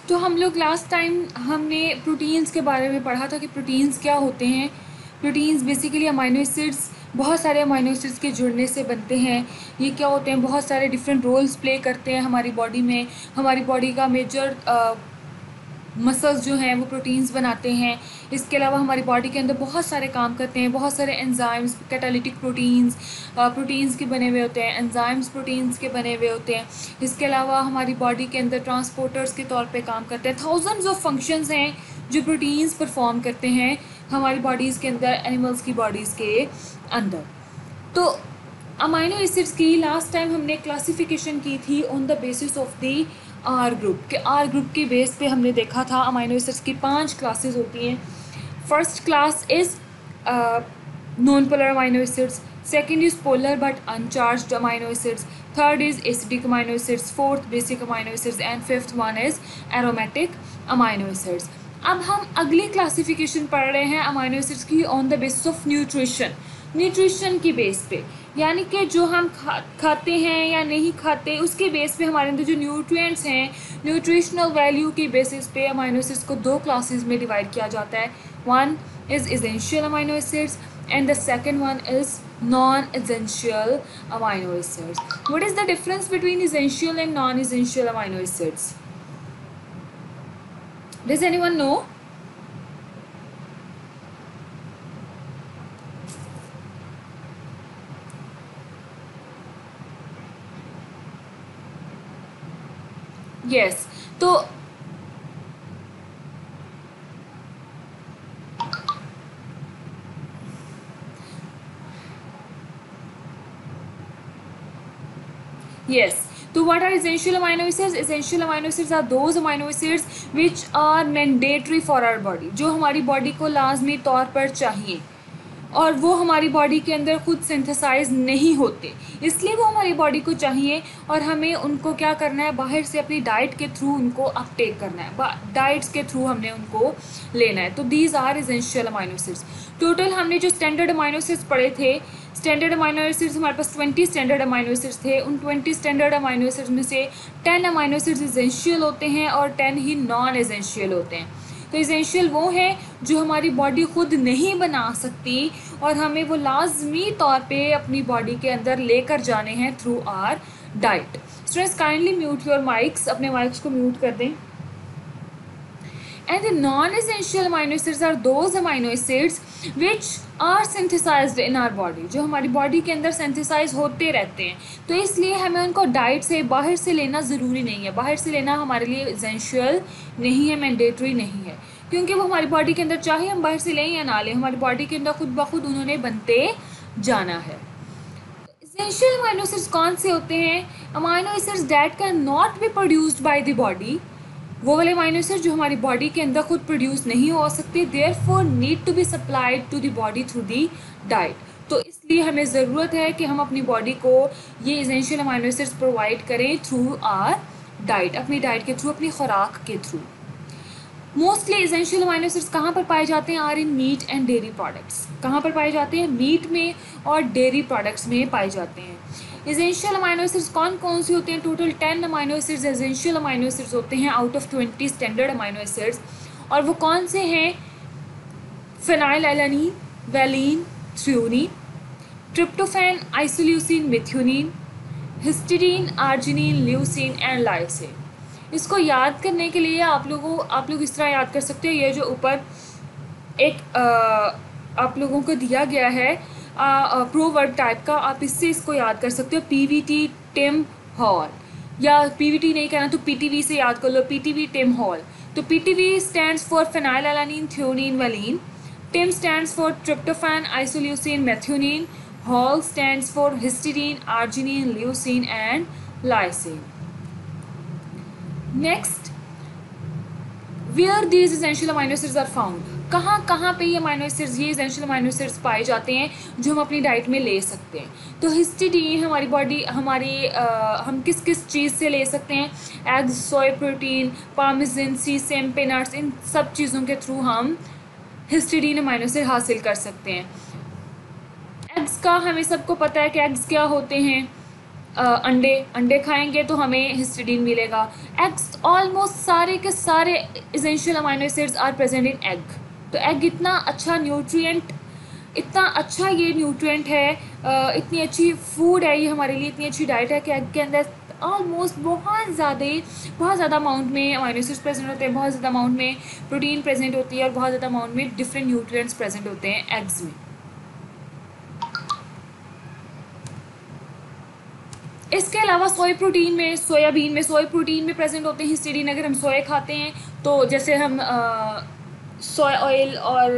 तो हम लोग लास्ट टाइम हमने प्रोटीन्स के बारे में पढ़ा था कि प्रोटीन्स क्या होते हैं। प्रोटीन्स बेसिकली अमाइनो एसिड्स, बहुत सारे अमाइनो एसिड्स के जुड़ने से बनते हैं। ये क्या होते हैं, बहुत सारे डिफरेंट रोल्स प्ले करते हैं हमारी बॉडी में। हमारी बॉडी का मेजर मसल्स जो हैं वो प्रोटीन्स बनाते हैं। इसके अलावा हमारी बॉडी के अंदर बहुत सारे काम करते हैं, बहुत सारे एंजाइम्स, कैटालिटिक प्रोटीन्स प्रोटीन्स के बने हुए होते हैं, एंजाइम्स प्रोटीन्स के बने हुए होते हैं। इसके अलावा हमारी बॉडी के अंदर ट्रांसपोर्टर्स के तौर पे काम करते हैं। थाउजेंड्स ऑफ फंक्शंस हैं जो प्रोटीन्स परफॉर्म करते हैं हमारी बॉडीज़ के अंदर, एनिमल्स की बॉडीज़ के अंदर। तो अमाइनो एसिड्स की लास्ट टाइम हमने क्लासिफिकेशन की थी on the basis of the R group के। आर ग्रुप के बेस पे हमने देखा था अमाइनो एसिड्स की 5 क्लासेस होती हैं। First class is non polar amino acids, second is polar but uncharged amino acids, third is acidic amino acids, fourth basic amino acids and fifth one is aromatic amino acids. अब हम अगली classification पढ़ रहे हैं amino acids की on the basis of nutrition की base पे, यानी कि जो हम खाते हैं या नहीं खाते उसके बेस पे हमारे अंदर जो न्यूट्रिएंट्स हैं, न्यूट्रिशनल वैल्यू की बेसिस पे अमाइनो एसिड्स को 2 क्लासेस में डिवाइड किया जाता है। One is essential amino acids and the second one is non essential amino acids. What is the difference between essential and non essential amino acids? Does anyone know? Yes, तो yes, so what are essential amino acids? Essential amino acids are those amino acids which are mandatory for our body, जो हमारी body को लाजमी तौर पर चाहिए और वो हमारी बॉडी के अंदर खुद सिंथेसाइज नहीं होते, इसलिए वो हमारी बॉडी को चाहिए और हमें उनको क्या करना है, बाहर से अपनी डाइट के थ्रू उनको अपटेक करना है, डाइट्स के थ्रू हमने उनको लेना है। तो these are essential amino acids. Total हमने जो स्टैंडर्ड अमाइनो एसिड्स पढ़े थे, स्टैंडर्ड अमाइनो एसिड्स हमारे पास 20 स्टैंडर्ड अमाइनो एसिड्स थे। उन 20 स्टैंडर्ड अमाइनो एसिड्स में से 10 अमाइनो एसिड्स एसेंशियल होते हैं और 10 ही नॉन एसेंशियल होते हैं। तो एसेंशियल वो है जो हमारी बॉडी खुद नहीं बना सकती और हमें वो लाजमी तौर पे अपनी बॉडी के अंदर लेकर जाने हैं through our diet. Students kindly mute your mics, अपने माइक्स को म्यूट कर दें। And the non-essential amino acids are those amino acids which are synthesized in our body, जो हमारी बॉडी के अंदर सिंथेसाइज होते रहते हैं। तो इसलिए हमें उनको डाइट से बाहर से लेना ज़रूरी नहीं है, बाहर से लेना हमारे लिए एसेंशियल नहीं है, मैंडेटरी नहीं है, क्योंकि वो हमारी बॉडी के अंदर चाहे हम बाहर से लें या ना लें, हमारी बॉडी के अंदर खुद ब खुद उन्होंने बनते जाना है। एसेंशियल अमाइनो एसिड्स कौन से होते हैं? Amino acids that can not be produced by the body, वो वाले अमाइनो एसिड्स जो हमारी बॉडी के अंदर खुद प्रोड्यूस नहीं हो सकते, therefore need to be supplied to the body through the diet. तो इसलिए हमें ज़रूरत है कि हम अपनी बॉडी को ये एसेंशियल अमाइनो एसिड्स प्रोवाइड करें थ्रू आर डाइट, अपनी डाइट के थ्रू, अपनी खुराक के through. Mostly essential amino acids कहाँ पर पाए जाते हैं? Are in meat and dairy products. कहाँ पर पाए जाते हैं? मीट में और डेयरी प्रोडक्ट्स में पाए जाते हैं। एसेंशियल अमाइनो एसिड्स कौन कौन से होते हैं? Total 10 amino acids essential amino acids होते हैं out of 20 standard amino acids. और वो कौन से हैं? Phenylalanine, valine, threonine, tryptophan, isoleucine, methionine, histidine, arginine, leucine and lysine. इसको याद करने के लिए आप लोग इस तरह याद कर सकते हो, ये जो ऊपर एक आप लोगों को दिया गया है प्रोवर्ब टाइप का, आप इससे इसको याद कर सकते हो। पीवीटी टिम हॉल, या पीवीटी नहीं कहना तो पीटीवी से याद कर लो, पीटीवी टिम हॉल। तो PTV stands for phenylalanine, threonine, valine. Tim stands for tryptophan, isoleucine, methionine. Hall stands for histidine, arginine, leucine and lysine. Next, where these essential amino acids are found, कहाँ कहाँ पे ये amino acids, ये essential amino acids पाए जाते हैं जो हम अपनी डाइट में ले सकते हैं। तो हिस्टीडीन हमारी बॉडी हम किस किस चीज़ से ले सकते हैं? एग्स, सोया प्रोटीन, पार्मेसन, सीसम, पीनट्स, इन सब चीज़ों के थ्रू हम हिस्टीडीन अमाइनो एसिड हासिल कर सकते हैं। एग्स का हमें सबको पता है कि एग्स क्या होते हैं। अंडे अंडे खाएंगे तो हमें हिस्टिडीन मिलेगा। एग्स, ऑलमोस्ट सारे के सारे essential amino acids are present in egg. तो एग इतना अच्छा न्यूट्रिएंट, इतना अच्छा ये न्यूट्रिएंट है, इतनी अच्छी फूड है ये हमारे लिए, इतनी अच्छी डाइट है कि एग के अंदर ऑलमोस्ट बहुत ज़्यादा अमाउंट में अमाइनो एसिड्स प्रेजेंट होते हैं, बहुत ज़्यादा अमाउंट में प्रोटीन प्रेजेंट होती है और बहुत ज़्यादा अमाउंट में डिफरेंट न्यूट्रिएंट्स प्रेजेंट होते हैं एग्स में। इसके अलावा सोया प्रोटीन में, सोयाबीन में, सोया प्रोटीन में प्रेजेंट होते हैं हिस्टिडीन। अगर हम सोया खाते हैं तो जैसे हम सोया ऑयल और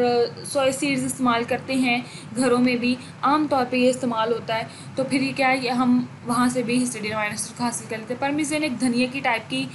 सोया सीड्स इस्तेमाल करते हैं घरों में भी, आम तौर पे ये इस्तेमाल होता है, तो फिर ये क्या है, हम वहाँ से भी हिस्टिडीन अमाइनो एसिड हासिल कर लेते हैं। परमिज़न एक धनिया की टाइप की,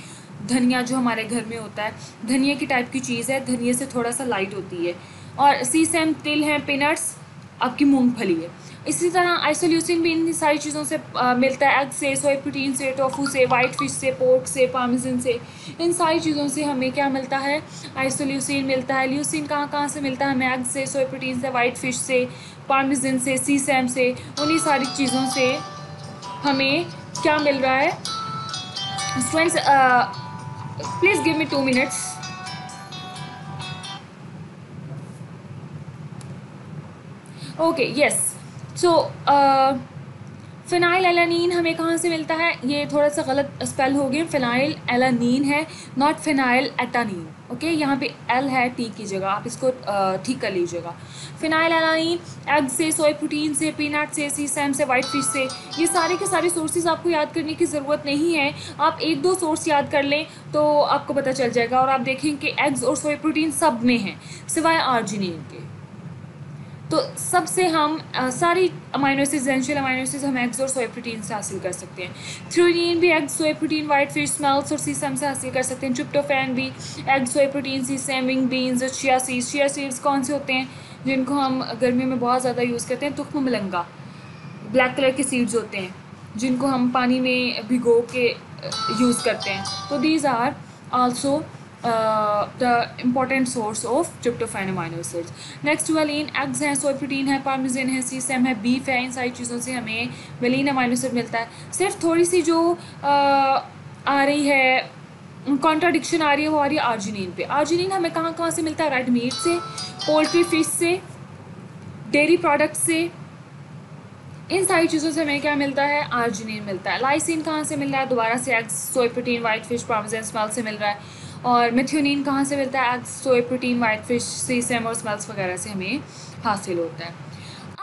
धनिया जो हमारे घर में होता है, धनिया की टाइप की चीज़ है, धनिया से थोड़ा सा लाइट होती है। और सीसम, तिल है, पीनट्स आपकी मूंगफली है। इसी तरह आइसोल्यूसिन भी इन सारी चीज़ों से मिलता है, एग से, सोया प्रोटीन से, टोफू से, वाइट फिश से, पोर्क से, पार्मेसन से, इन सारी चीज़ों से हमें क्या मिलता है, आइसोल्यूसिन मिलता है। ल्यूसिन कहाँ से मिलता है हमें, एग से, सोया प्रोटीन से, वाइट फिश से, पार्मेसन से, सीसैम से, उन्हीं सारी चीज़ों से हमें क्या मिल रहा है। Students please give me 2 minutes। Okay, yes. So phenyl alanine हमें कहाँ से मिलता है, ये थोड़ा सा गलत स्पेल हो गया, फिनाइल एलानीन है, नॉट फिनाइल एटानीन। ओके, यहाँ पे एल है टी की जगह, आप इसको ठीक कर लीजिएगा। फिनाइल एलानीन एग से, सोया प्रोटीन से, पीनट से, सीसैम से, वाइट फिश से, ये सारे के सारे सोर्सेज आपको याद करने की ज़रूरत नहीं है। आप 1-2 सोर्स याद कर लें तो आपको पता चल जाएगा, और आप देखें कि एग्स और सोया प्रोटीन सब में हैं सिवाय आर्जिनिन के। तो सबसे हम सारी amino acids, essential amino acids हम एग्स और सोया प्रोटीन से हासिल कर सकते हैं। थ्रोनिन भी eggs, soya protein, white fish, smells और सीसम से हासिल कर सकते हैं। ट्रिप्टोफैन भी एग्स, सोया प्रोटीन, सीसम, विंग बीन्स और चिया सीड्स। चिया सीड्स कौन से होते हैं जिनको हम गर्मियों में बहुत ज़्यादा यूज़ करते हैं, तुख्म मलंगा, ब्लैक कलर के सीड्स होते हैं जिनको हम पानी में भिगो के यूज़ करते हैं। तो these are also the important source of tryptophan amino acids. Next valine, eggs हैं, सोया प्रोटीन है, पार्मेसन है, सीसम है, बीफ है, इन सारी चीज़ों से हमें वेलिन अमाइनो एसिड मिलता है। सिर्फ थोड़ी सी जो आ रही है कॉन्ट्राडिक्शन आ रही है वो आ रही है आर्जिनिन पे। आर्जिनिन हमें कहाँ से मिलता है, रेड मीट से, पोल्ट्री फिश से, डेयरी प्रोडक्ट से, इन सारी चीज़ों से हमें क्या मिलता है, आर्जिनिन मिलता है। लाइसिन कहाँ से मिल रहा है, दोबारा से eggs, soya protein, white fish, Parmesan, smell से मिल रहा है। और मेथियोनिन कहाँ से मिलता है, eggs, soya protein, white fish, sesame और स्मेल्स वगैरह से हमें हासिल होता है।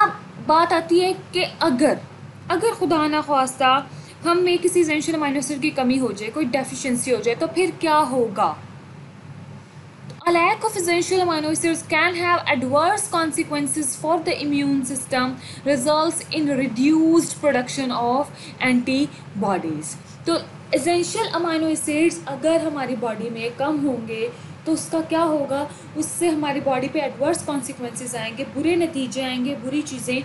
अब बात आती है कि अगर खुदा ना ख्वास्ता हम में किसी एसेंशियल अमाइनो एसिड की कमी हो जाए, कोई डेफिशिएंसी हो जाए, तो फिर क्या होगा। A lack of essential amino acids can have adverse consequences for the immune system, results in reduced production of antibodies. तो एसेंशियल अमाइनो एसिड्स अगर हमारी बॉडी में कम होंगे तो उसका क्या होगा, उससे हमारी बॉडी पे एडवर्स कॉन्सिक्वेंसेस आएंगे, बुरे नतीजे आएंगे, बुरी चीज़ें,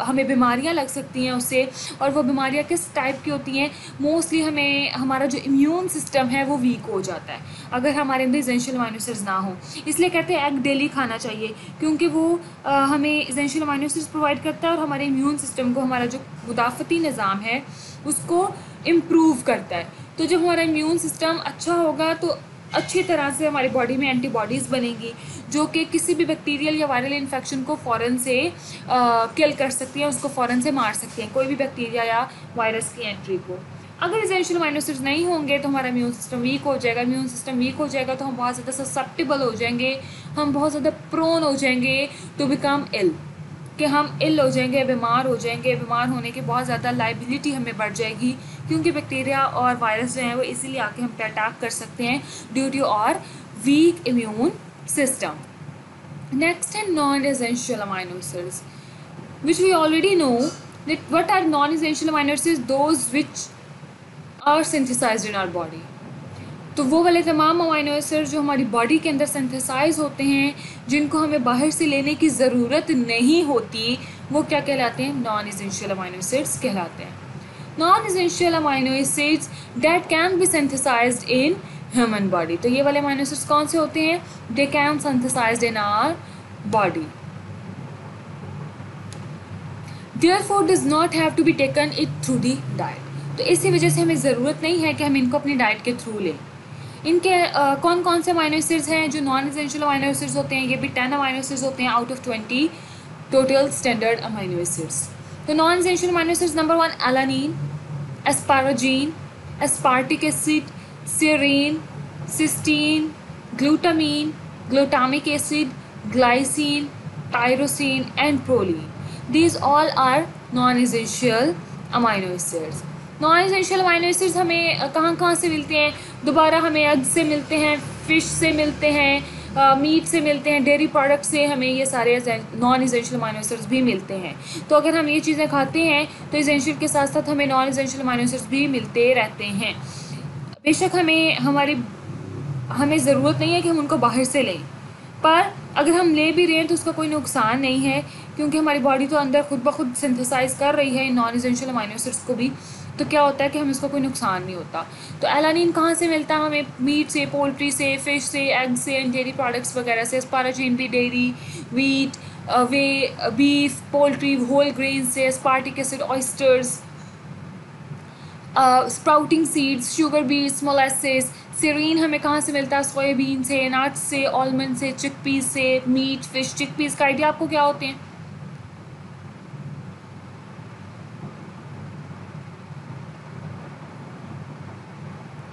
हमें बीमारियां लग सकती हैं उससे। और वो बीमारियां किस टाइप की होती हैं, मोस्टली हमें हमारा जो इम्यून सिस्टम है वो वीक हो जाता है अगर हमारे अंदर एसेंशियल अमाइनो एसिड्स ना हो। इसलिए कहते हैं एग डेली खाना चाहिए, क्योंकि वो हमें एसेंशियल अमाइनो एसिड्स प्रोवाइड करता है और हमारे इम्यून सिस्टम को, हमारा जो मुदाफ़ती निज़ाम है उसको इम्प्रूव करता है। तो जब हमारा इम्यून सिस्टम अच्छा होगा तो अच्छी तरह से हमारी बॉडी में एंटीबॉडीज़ बनेंगी जो कि किसी भी बैक्टीरियल या वायरल इन्फेक्शन को फ़ौरन से किल कर सकती हैं, उसको फ़ौरन से मार सकती हैं, कोई भी बैक्टीरिया या वायरस की एंट्री को। अगर एसेंशियल अमाइनो एसिड्स नहीं होंगे तो हमारा इम्यून सिस्टम वीक हो जाएगा। इम्यून सिस्टम वीक हो जाएगा तो हम बहुत ज़्यादा ससेप्टेबल हो जाएंगे, हम बहुत ज़्यादा प्रोन हो जाएंगे टू बिकम इल, कि हम इल हो जाएंगे, बीमार हो जाएंगे। बीमार होने की बहुत ज़्यादा लाइबिलिटी हमें बढ़ जाएगी, क्योंकि बैक्टीरिया और वायरस जो हैं वो इसीलिए आके हम पे अटैक कर सकते हैं due to our weak immune system. Next है non essential amino acids, which we already know that what are non essential amino acids, those which are synthesized in our body. तो वो वाले तमाम अमाइनो एसिड्स जो हमारी body के अंदर synthesise होते हैं, जिनको हमें बाहर से लेने की ज़रूरत नहीं होती, वो क्या कहलाते हैं, नॉन एसेंशियल अमाइनो एसिड्स कहलाते हैं। Non essential amino acids that can be synthesized in human body. तो ये वाले अमाइनो एसिड्स कौन से होते हैं, they can synthesized in our body. Therefore does not have to be taken it through the diet. तो इसी वजह से हमें ज़रूरत नहीं है कि हम इनको अपनी डाइट के थ्रू लें। इनके कौन कौन से अमाइनो एसिड्स हैं जो नॉन एसेंशियल अमाइनो एसिड्स होते हैं? ये भी 10 अमाइनो एसिड्स होते हैं out of 20 total standard amino acids. तो non essential amino acids number 1 alanine, asparagine, aspartic acid, serine, cysteine, glutamine, glutamic acid, glycine, tyrosine and proline. These all are non-essential amino acids. Non-essential amino acids हमें कहाँ कहाँ से मिलते हैं? दोबारा हमें egg से मिलते हैं, फिश से मिलते हैं, मीट से मिलते हैं, डेयरी प्रोडक्ट से हमें ये सारे नॉन-एसेंशियल अमाइनो एसिड्स भी मिलते हैं। तो अगर हम ये चीज़ें खाते हैं तो एसेंशियल के साथ साथ हमें नॉन-एसेंशियल अमाइनो एसिड्स भी मिलते रहते हैं। बेशक हमें ज़रूरत नहीं है कि हम उनको बाहर से लें, पर अगर हम ले भी रहे हैं तो उसका कोई नुकसान नहीं है, क्योंकि हमारी बॉडी तो अंदर खुद ब खुद सिंथेसाइज कर रही है नॉन एसेंशियल अमाइनो एसिड्स को भी। तो क्या होता है कि हमें इसका कोई नुकसान नहीं होता। तो एलानिन कहाँ से मिलता है? हमें मीट से, पोल्ट्री से, फिश से, एग से एंड डेयरी प्रोडक्ट्स वगैरह से। एस्पाराजीन भी dairy, wheat, beef, poultry, whole grain से। Aspartic acid oysters, sprouting seeds, sugar beets, molasses. Serine हमें कहाँ से मिलता है? सोयाबीन से, नट्स से, आलमंड से, चिकपीस से। मीट, फिश, चिकपीस का आइडिया आपको क्या होते हैं?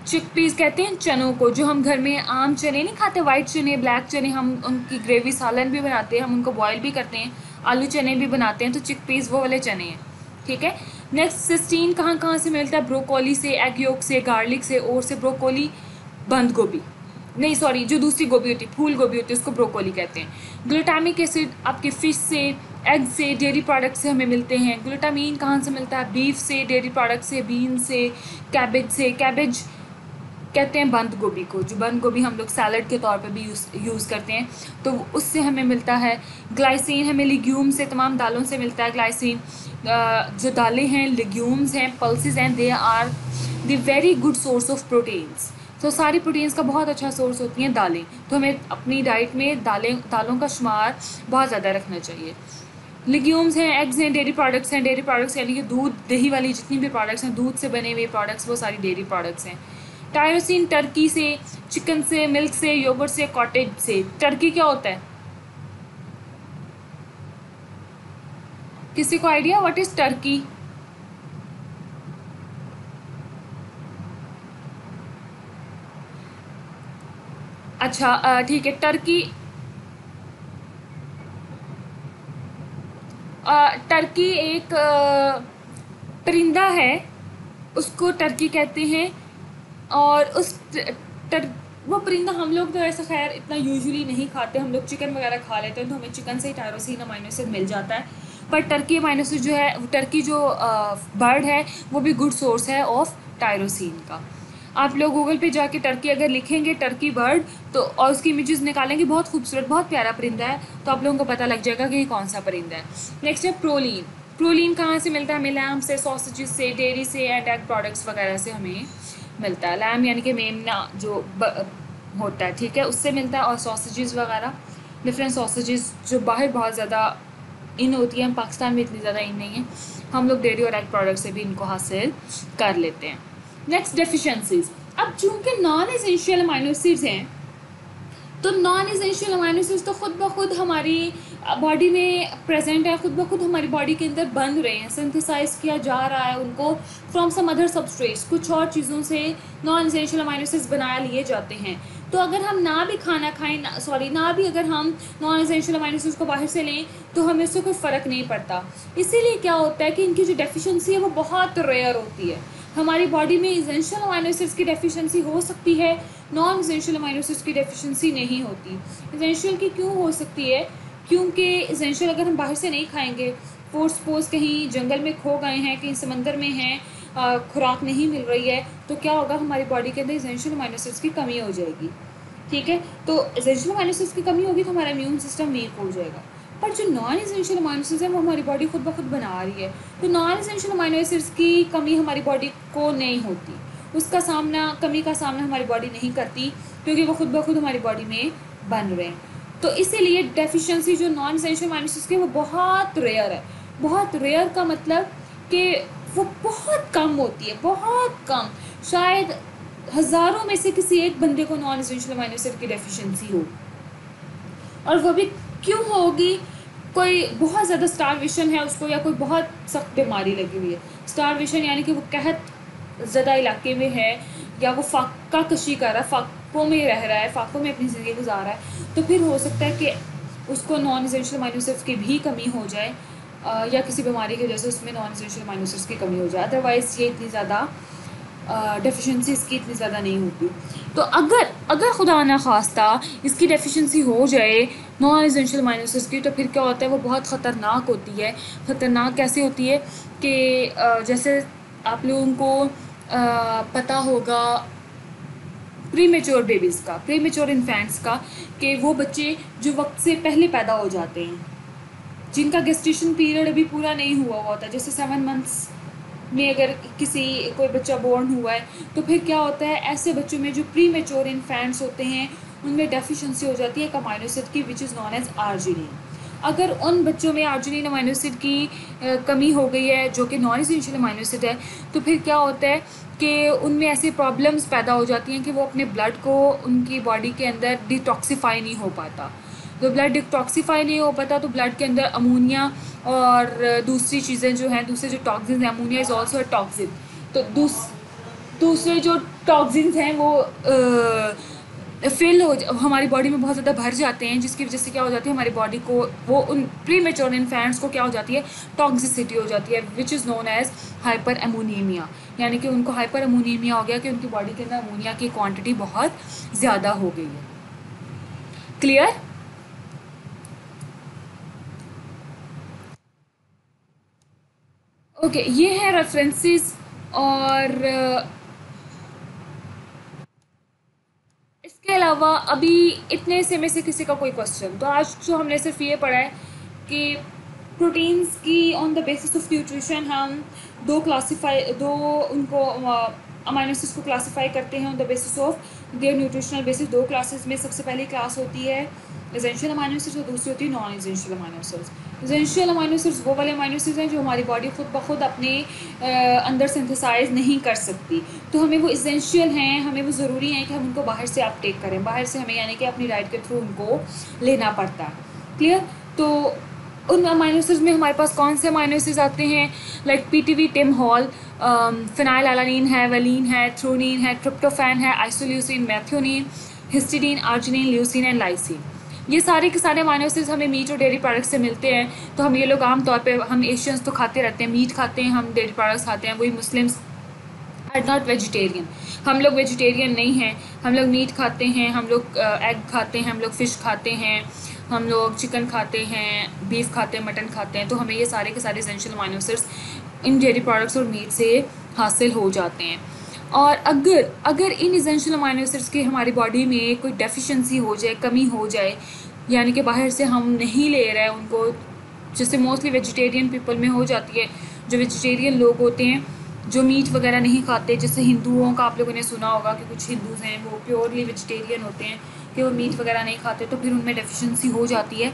चिकपीस कहते हैं चनों को, जो हम घर में आम चने नहीं खाते, वाइट चने, ब्लैक चने, हम उनकी ग्रेवी सालन भी बनाते हैं, हम उनको बॉयल भी करते हैं, आलू चने भी बनाते हैं। तो चिकपीस वो वाले चने हैं, ठीक है। नेक्स्ट सिस्टीन कहाँ कहाँ से मिलता है? ब्रोकोली से, एग योक से, गार्लिक से, और से ब्रोकोली, बंद गोभी नहीं, सॉरी, जो दूसरी गोभी होती है, फूल गोभी होती है, उसको ब्रोकोली कहते हैं। ग्लूटामिक एसिड आपके फिश से, एग से, डेयरी प्रोडक्ट से हमें मिलते हैं। ग्लूटामीन कहाँ से मिलता है? बीफ से, डेयरी प्रोडक्ट से, बीन से, कैबेज से। कैबेज कहते हैं बंद गोभी को, जो बंद गोभी हम लोग सैलड के तौर पे भी यूज़ करते हैं, तो उससे हमें मिलता है। ग्लाइसिन हमें लिग्यूम से, तमाम दालों से मिलता है ग्लाइसिन। जो दालें हैं, लिग्यूम्स हैं, पल्सेस हैं, they are the very good source of proteins. तो सारी प्रोटीन्स का बहुत अच्छा सोर्स होती हैं दालें। तो हमें अपनी डाइट में दालों का शुमार बहुत ज़्यादा रखना चाहिए। लिग्यूम्स हैं, एग्स हैं, डेयरी प्रोडक्ट्स हैं। डेयरी प्रोडक्ट्स यानी कि दूध, दही वाली जितनी भी प्रोडक्ट्स हैं, दूध से बने हुए प्रोडक्ट्स, वो सारी डेयरी प्रोडक्ट्स हैं। टायरोसिन टर्की से, चिकन से, मिल्क से, योगर्ट से, कॉटेज से। टर्की क्या होता है? किसी को आइडिया व्हाट इज टर्की? अच्छा, ठीक है। टर्की एक परिंदा है, उसको टर्की कहते हैं। और वो परिंदा हम लोग तो ऐसा खैर इतना यूजुअली नहीं खाते, हम लोग चिकन वगैरह खा लेते हैं, तो हमें चिकन से ही टायरोसिन अमाइनो एसिड मिल जाता है। पर टर्की अमाइनो एसिड जो है, टर्की जो बर्ड है, वो भी गुड सोर्स है ऑफ टायरोसिन का। आप लोग गूगल पे जाके टर्की अगर लिखेंगे, टर्की बर्ड, तो और उसकी इमेजेस निकालेंगे, बहुत खूबसूरत, बहुत प्यारा परिंदा है, तो आप लोगों को पता लग जाएगा कि ये कौन सा परिंदा है। नेक्स्ट है प्रोलीन। प्रोलीन कहाँ से मिलता है? हमें लैम्प से, सॉसेजेस से, डेयरी से एंड एग प्रोडक्ट्स वगैरह से हमें मिलता है। लैम्प यानी कि मेमना जो होता है, ठीक है, उससे मिलता है। और सॉसेजेस वगैरह, डिफरेंट सॉसेजेस जो बाहर बहुत ज़्यादा इन होती है, हम पाकिस्तान में इतनी ज़्यादा इन नहीं है, हम लोग डेयरी और एग प्रोडक्ट से भी इनको हासिल कर लेते हैं। Next deficiencies. अब चूँकि नॉन एसेंशियल अमाइनो एसिड्स हैं, तो नॉन एसेंशियल अमाइनो एसिड्स तो खुद ब खुद हमारी बॉडी में प्रेजेंट है, खुद ब खुद हमारी बॉडी के अंदर बन रहे हैं, सिंथेसाइज किया जा रहा है उनको फ्रॉम सम अदर सबस्ट्रेट्स, कुछ और चीज़ों से नॉन एसेंशियल अमाइनो एसिड्स बना लिए जाते हैं। तो अगर हम ना भी खाना खाएं, ना भी अगर हम नॉन एसेंशियल अमाइनो एसिड्स को बाहर से लें, तो हमें उससे कोई फ़र्क नहीं पड़ता। इसीलिए क्या होता है कि इनकी जो डेफिशिएंसी है वो बहुत रेयर होती है। हमारी बॉडी में एसेंशियल अमाइनो एसिड्स की डेफिशिएंसी हो सकती है, नॉन एसेंशियल अमाइनो एसिड्स की डेफिशिएंसी नहीं होती। एसेंशियल की क्यों हो सकती है? क्योंकि एसेंशियल अगर हम बाहर से नहीं खाएंगे, सपोज कहीं जंगल में खो गए हैं, कहीं समंदर में हैं, खुराक नहीं मिल रही है, तो क्या होगा, हमारी बॉडी के अंदर एसेंशियल अमाइनो एसिड्स की कमी हो जाएगी, ठीक है। तो एसेंशियल अमाइनो एसिड्स की कमी होगी तो हमारा इम्यून सिस्टम वीक हो जाएगा। पर जो नॉन एसेंशियल अमाइनो एसिड्स है वो हमारी बॉडी खुद ब खुद बना रही है। तो नॉन एसेंशियल अमाइनो एसिड्स की कमी हमारी बॉडी को नहीं होती, उसका कमी का सामना हमारी बॉडी नहीं करती, क्योंकि वो खुद ब खुद हमारी बॉडी में बन रहे हैं। तो इसीलिए डेफिशिएंसी जो नॉन एसेंशियल अमाइनो एसिड्स की वो बहुत रेयर है। बहुत रेयर का मतलब कि वो बहुत कम होती है, बहुत कम, शायद हज़ारों में से किसी एक बंदे को नॉन एसेंशियल अमीनो एसिड की डेफिशिएंसी हो। और वो भी क्यों होगी? कोई बहुत ज़्यादा स्टारवेशन है उसको, या कोई बहुत सख्त बीमारी लगी हुई है। स्टारवेशन यानी कि वो कहत ज़्यादा इलाके में है, या वो फाका कशी कर रहा है, फाकों में रह रहा है, फाकों में अपनी ज़िंदगी गुजार रहा है, तो फिर हो सकता है कि उसको नॉन एसेंशियल अमीनो एसिड्स की भी कमी हो जाए, या किसी बीमारी की वजह से उसमें नॉन एसेंशियल अमीनो एसिड्स की कमी हो जाए। अदरवाइज़ ये इतनी ज़्यादा डेफिशिएंसी इसकी इतनी ज़्यादा नहीं होती। तो अगर अगर खुदा ना खास्ता इसकी डेफिशिएंसी हो जाए नॉन एसेंशियल अमीनो एसिड्स की, तो फिर क्या होता है, वो बहुत ख़तरनाक होती है। ख़तरनाक कैसे होती है कि जैसे आप लोगों को पता होगा प्रीमेच्योर बेबीज़ का, प्रीमेच्योर इन्फेंट्स का, कि वो बच्चे जो वक्त से पहले पैदा हो जाते हैं, जिनका गेस्टेशन पीरियड अभी पूरा नहीं हुआ होता, जैसे 7 मंथ्स में अगर कोई बच्चा बोर्न हुआ है, तो फिर क्या होता है, ऐसे बच्चों में जो प्रीमेच्योर इन्फेंट्स होते हैं उनमें डेफिशिएंसी हो जाती है एक अमीनो एसिड की, which is known as arginine. अगर उन बच्चों में आर्जिनिन अमीनो एसिड की कमी हो गई है, जो कि नॉन एसेंशियल अमीनो एसिड है, तो फिर क्या होता है कि उनमें ऐसी प्रॉब्लम्स पैदा हो जाती हैं कि वो अपने ब्लड को उनकी बॉडी के अंदर डिटॉक्सिफाई नहीं हो पाता। तो ब्लड डिटॉक्सिफाई नहीं हो पाता, तो ब्लड के अंदर अमोनिया और दूसरी चीज़ें जो हैं, दूसरे जो टॉक्सिन्स हैं, ammonia is also a toxin, तो दूसरे जो टॉक्सिन्स हैं वो हमारी बॉडी में बहुत ज़्यादा भर जाते हैं, जिसकी वजह से क्या हो जाती है, हमारी बॉडी को वो उन प्रीमेच्योर इन्फेंट्स को क्या हो जाती है, टॉक्सिसिटी हो जाती है, which is known as hyperammonemia. यानी कि उनको हाइपर एमोनीमिया हो गया कि उनकी बॉडी के अंदर अमोनिया की क्वांटिटी बहुत ज़्यादा हो गई है। क्लियर? ओके, ये है रेफरेंसेस। और इसके अलावा अभी इतने से में से किसी का कोई क्वेश्चन? तो आज जो हमने सिर्फ ये पढ़ा है कि प्रोटीन्स की on the basis of nutrition हम दो उनको अमीनो एसिड्स को क्लासीफाई करते हैं on the basis of their nutritional basis. दो क्लासेस में सबसे पहली क्लास होती है एसेंशियल अमीनो एसिड्स और दूसरी होती है non essential amino acids. Essential amino acids वो वाले अमीनो एसिड्स हैं जो हमारी बॉडी खुद ब खुद अपने अंदर सिंथेसाइज नहीं कर सकती, तो हमें वो एसेंशियल हैं, हमें वो ज़रूरी है कि हम उनको बाहर से अपटेक करें, बाहर से हमें यानी कि अपनी डाइट के थ्रू उनको लेना पड़ता है। क्लियर? तो उन अमीनो एसिड्स में हमारे पास कौन से अमीनो एसिड्स आते हैं, like PTV, Tim hall, phenylalanine है, वेलिन है, थ्रोनिन है, ट्रिप्टोफैन है, isoleucine, methionine, histidine, arginine, leucine and lysine. ये सारे के सारे अमीनो एसिड्स हमें मीट और डेयरी प्रोडक्ट्स से मिलते हैं। तो हम ये लोग आम तौर पे, हम एशियंस तो खाते रहते हैं, मीट खाते हैं, हम डेयरी प्रोडक्ट्स खाते हैं। वही मुस्लिम्स आर नॉट वेजिटेरियन, हम लोग वेजिटेरियन नहीं हैं, हम लोग मीट खाते हैं, हम लोग एग खाते हैं, हम लोग फ़िश खाते हैं, हम लोग चिकन खाते हैं, बीफ खाते हैं, मटन खाते हैं। तो हमें ये सारे के सारे एसेंशियल अमीनो एसिड्स इन डेयरी प्रोडक्ट्स और मीट से हासिल हो जाते हैं। और अगर इन एसेंशियल अमीनो एसिड्स की हमारी बॉडी में कोई डेफिशिएंसी हो जाए, कमी हो जाए, यानी कि बाहर से हम नहीं ले रहे हैं उनको, जैसे मोस्टली वेजिटेरियन पीपल में हो जाती है, जो वेजिटेरियन लोग होते हैं जो मीट वगैरह नहीं खाते, जैसे हिंदुओं का आप लोगों ने सुना होगा कि कुछ हिंदूज़ हैं वो प्योरली वेजिटेरियन होते हैं कि वो मीट वगैरह नहीं खाते, तो फिर उनमें डेफिशिएंसी हो जाती है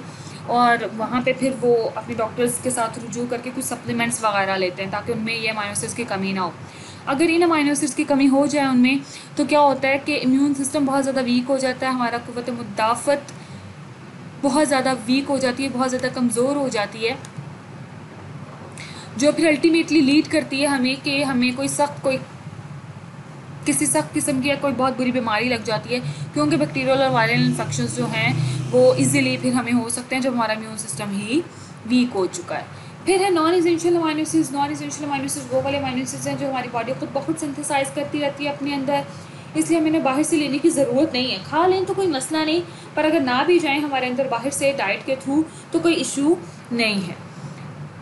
और वहाँ पे फिर वो अपने डॉक्टर्स के साथ रुजू करके कुछ सप्लीमेंट्स वगैरह लेते हैं ताकि उनमें ये अमीनो एसिड्स की कमी ना हो। अगर इन अमीनो एसिड्स की कमी हो जाए उनमें, तो क्या होता है कि इम्यून सिस्टम बहुत ज़्यादा वीक हो जाता है, हमारा क़ुव्वत मुदाफ़त बहुत ज़्यादा वीक हो जाती है, बहुत ज़्यादा कमज़ोर हो जाती है, जो फिर अल्टीमेटली लीड करती है हमें कि हमें किसी सख्त किस्म की या कोई बहुत बुरी बीमारी लग जाती है, क्योंकि बैक्टीरियल और वायरल इन्फेक्शंस जो हैं वो इजीली फिर हमें हो सकते हैं जब हमारा इम्यून सिस्टम ही वीक हो चुका है। फिर है non essential amino acids. Non essential amino acids वो वाले अमीनो एसिड्स हैं जो हमारी बॉडी खुद ब खुद सिंथेसाइज करती रहती है अपने अंदर, इसलिए हमें बाहर से लेने की ज़रूरत नहीं है। खा लें तो कोई मसला नहीं, पर अगर ना भी जाएँ हमारे अंदर बाहर से डाइट के थ्रू तो कोई इशू नहीं है।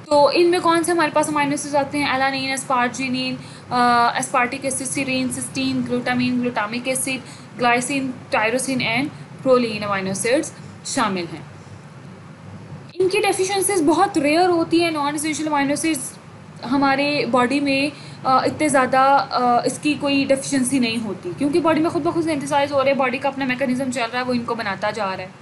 तो इनमें कौन से हमारे पास अमीनो एसिड्स आते हैं? Alanine, asparagine, aspartic acid, serine, cysteine, glutamine, glutamic acid, glycine, tyrosine and proline amino acids शामिल हैं। इनकी डेफिशिएंसीज बहुत रेयर होती है। नॉन एसेंशियल अमीनो एसिड्स हमारे बॉडी में इतने ज़्यादा इसकी कोई डेफिशिएंसी नहीं होती, क्योंकि बॉडी में खुद ब खुद सिंथेसाइज हो रहे हैं, बॉडी का अपना मैकेनिज्म चल रहा है, वो इनको बनाता जा रहा है।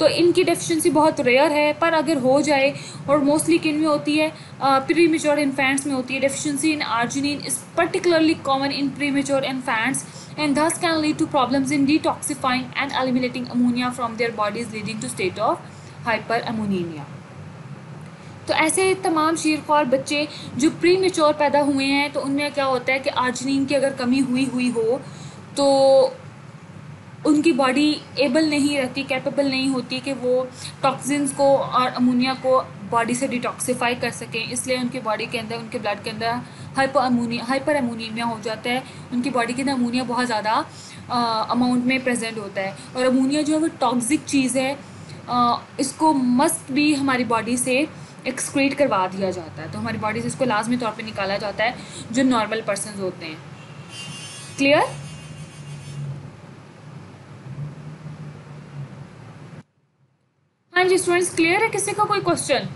तो इनकी डेफिशिएंसी बहुत रेयर है, पर अगर हो जाए, और मोस्टली किन में होती है, प्री मेच्योर इन्फेंट्स में होती है। Deficiency in arginine is particularly common in pre mature infants and thus can lead to problems in detoxifying and eliminating ammonia from their bodies, leading to state of hyperammonemia। तो ऐसे तमाम शीरख्वार बच्चे जो pre mature पैदा हुए हैं, तो उनमें क्या होता है कि आर्जिनिन की अगर कमी हुई हो तो उनकी बॉडी एबल नहीं रहती, कैपेबल नहीं होती कि वो टॉक्सिन्स को और अमोनिया को बॉडी से डिटॉक्सिफाई कर सकें। इसलिए उनकी बॉडी के अंदर, उनके ब्लड के अंदर हाइपर अमोनीमिया हो जाता है। उनकी बॉडी के अंदर अमोनिया बहुत ज़्यादा अमाउंट में प्रेजेंट होता है, और अमोनिया जो है वो टॉक्सिक चीज़ है, इसको मस्ट भी हमारी बॉडी से एक्सक्रीट करवा दिया जाता है। तो हमारी बॉडी से इसको लाजमी तौर पे निकाला जाता है जो नॉर्मल पर्सन होते हैं। क्लियर? हाँ जी स्टूडेंट्स, क्लियर है? किसी का कोई क्वेश्चन?